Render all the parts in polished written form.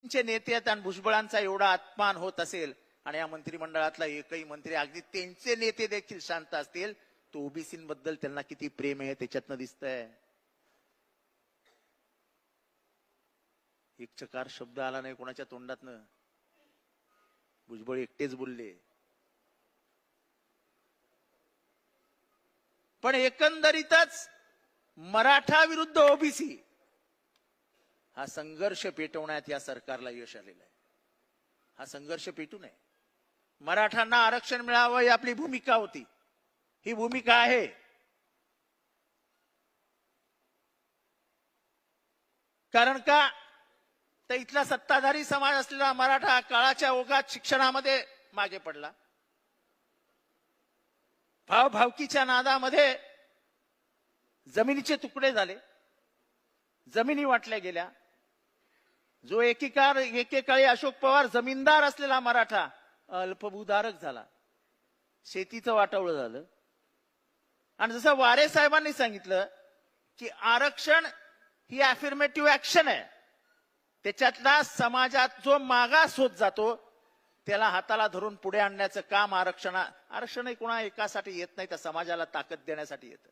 चे नेते आहेत आणि भुजबळांचा एवढा अपमान होत असेल आणि या मंत्रिमंडळातला एकही मंत्री अगदी त्यांचे नेते देखील शांत असतील, तो ओबीसींबद्दल त्यांना किती प्रेम आहे त्याच्यातनं दिसतंय. एक चकार शब्द आला नाही कोणाच्या तोंडातनं. भुजबळ एकटेच बोलले. पण एकंदरीतच मराठा विरुद्ध ओबीसी हा संघर्ष पेटवण्यात या सरकारला यश आलेलं आहे. हा संघर्ष पेटू नये. मराठ्यांना आरक्षण मिळावं ही आपली भूमिका होती. ही भूमिका आहे. कारण का तर इथला सत्ताधारी समाज असलेला मराठा काळाच्या ओघात शिक्षणामध्ये मागे पडला. भावभावकीच्या नादामध्ये जमिनीचे तुकडे झाले, जमिनी वाटल्या गेल्या. जो एकेकाळी अशोक पवार जमीनदार असलेला मराठा अल्पभूधारक झाला, शेतीचं वाटोळं झालं. आणि जसं वारे साहेबांनी सांगितलं की आरक्षण ही अफर्मेटिव्ह ऍक्शन आहे, त्याच्यातला समाजात जो मागास होत जातो त्याला हाताला धरून पुढे आणण्याचं काम आरक्षण कोणा एकासाठी येत नाही, त्या समाजाला ताकद देण्यासाठी येतं.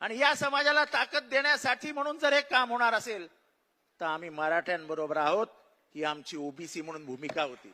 आणि या समाजाला ताकद देण्यासाठी म्हणून जर हे काम होणार असेल तर आम्ही मराठ्यांबरोबर आहोत, ही आमची ओबीसी म्हणून भूमिका होती.